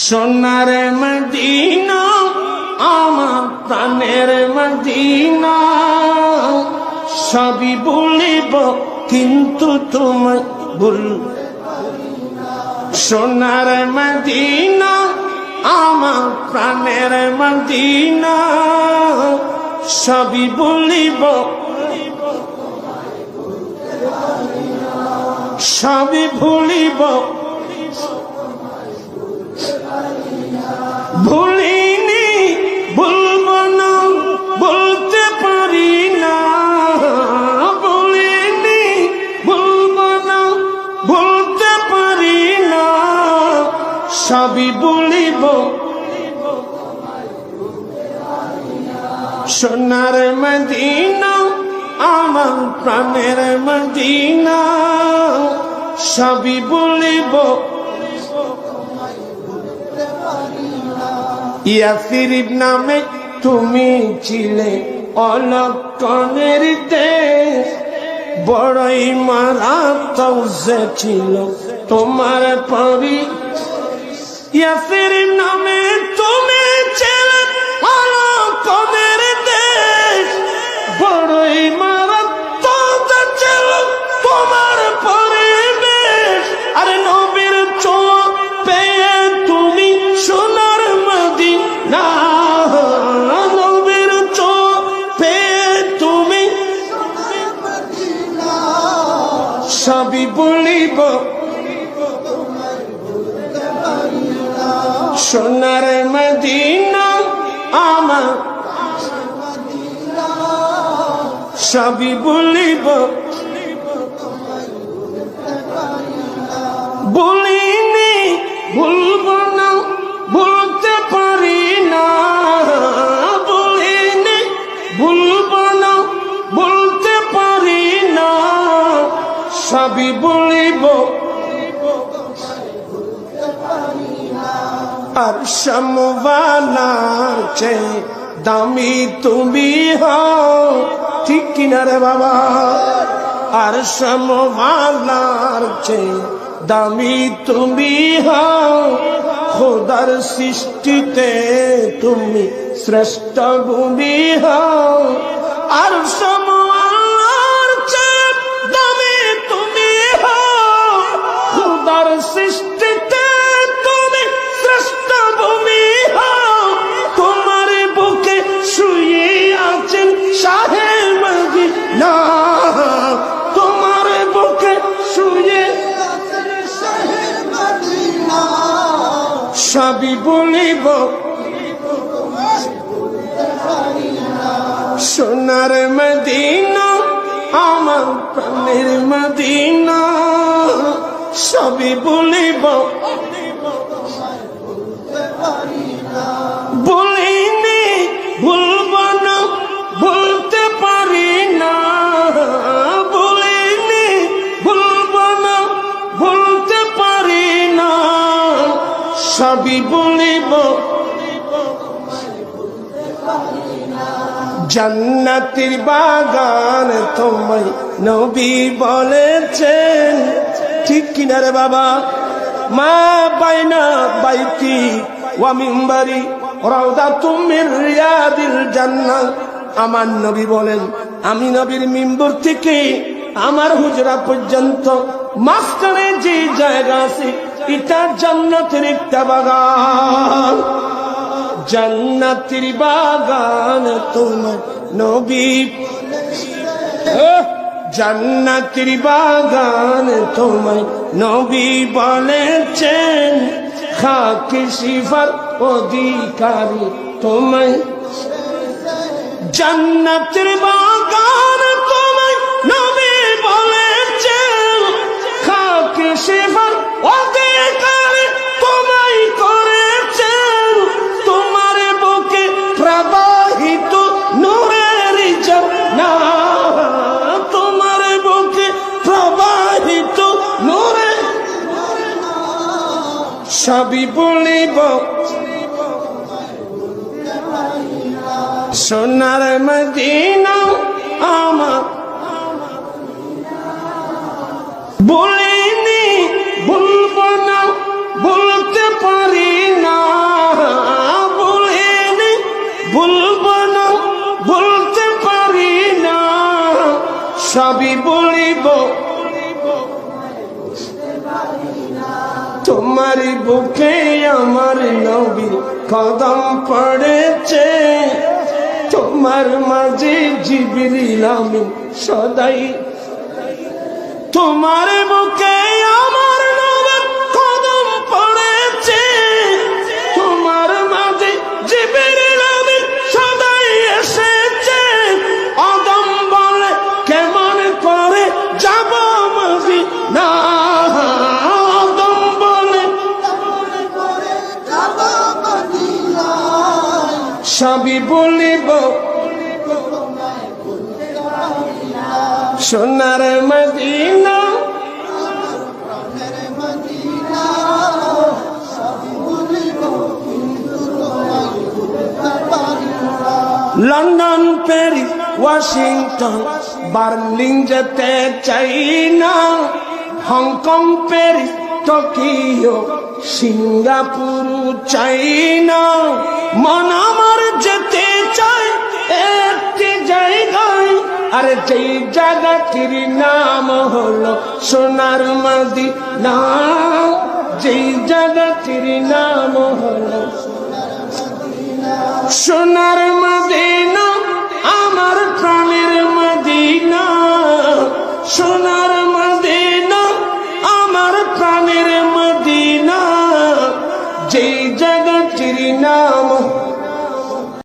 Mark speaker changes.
Speaker 1: সোনার মদিনা আমার প্রাণের মদিনা, সবই বলিব কিন্তু তোমায় বলতে পারি না। সোনার মদিনা আমার প্রাণের মদিনা, সবই বলিব সবই ভুলিব, ভুলিনি ভুলব না বলতে পারি না, ভুলিনি ভুলব না বলতে পারি না, সবই বলিব সোনার মদিনা আমার প্রাণের মদিনা, সবই বলিব ইয়াসরিব নামে তুমি ছিলে অলক্ষণের দেশ, বড়ই মারাত্মক যে ছিল তোমার পরি। ইয়াসরিব নামে তুমি ছিলে অলক্ষণের দেশ, বড়ই মারাত্মক যে ছিল তোমার পরিবেশ। আরে নবীর চোখ পেয়ে তুমি সোনার মদিনা, নবীর চোখ পেয়ে তুমি সবই বলিব সোনার মদিনা আমার, সবই বলিব বলিনি ভুলব না বলতে পারি না, বলিনি ভুলব না বলতে পারি না, সবই বলিব আর সমবালার চেয়ে দামি তুমি হও, ঠিক কিনা রে বাবা? আর সমবালার চেয়ে দামি তুমি হও, খোদার সৃষ্টিতে তুমি শ্রেষ্ঠ ভূমি হও। আর সমবালার চেয়ে দামি তুমি হও, খোদার সৃষ্টিতে তুমি শ্রেষ্ঠ ভূমি হও। তোমার বুকে শুয়ে আছেন শাহে মদিনা, তোমার বুকে শুয়ে সবই বলিব সোনার মদিনা আমার প্রাণের মদিনা, সবই বলিব বলিনি ভুলব না বলতে পারি না, বলিনি ভুলব না বলতে পারি না, সবই বলিব জান্নাতের বাগান তোমায় নবী বলেছেন, ঠিক কিনা রে বাবা? মা বাইনা বাইতি ওয়া মিম্বারি রাউদাতুম মির রিয়াদিল জান্নাহ। আমার নবী বলেন, আমি নবীর মিম্বর থেকে আমার হুজরা পর্যন্ত মাঝখানে যে জায়গা আছে এটা জান্নাতের একটা বাগান, জান্নাতের বাগান তোমার নবী, জান্নাতের বাগান তোমায় নবী বলেছেন, খাকি সিফার অধিকারী তোমায়, জান্নাতের বাগান তোমায় নবী বলেছেন, খাকি সিফার অধিকারী তোমায় করেছেন। তোমার বুকে প্রবাহিত নূরের ঝর্ণা, তোমার বুকে প্রবাহিত নূরের, সবই বলিব সোনার মদিনা আমার, বলিনি ভুলব না বলতে পারি না, সবই বলিব তোমার বুকে আমার নবীর কদম পড়েছে, তোমার মাঝে জিবরিল আমিন সদাই। তোমার বুকে আমার নবীর কদম পড়েছে, তোমার মাঝে জিবরিল আমিন সদাই এসেছে। আদম বলে কেমন করে যাব মদিনা, আদম বলে সবই বলিব সোনার Medina. London, Paris, Washington, Berlin যেতে চাই না, হংকং, প্যারিস, টোকিও, সিঙ্গাপুর চাই না। মন আমার যেতে চাই একটি জায়গায়, আরে যেই জায়গাটির নাম হলো সোনার মদিনা, যেই জায়গাটির নাম হলো সোনার মদিনা।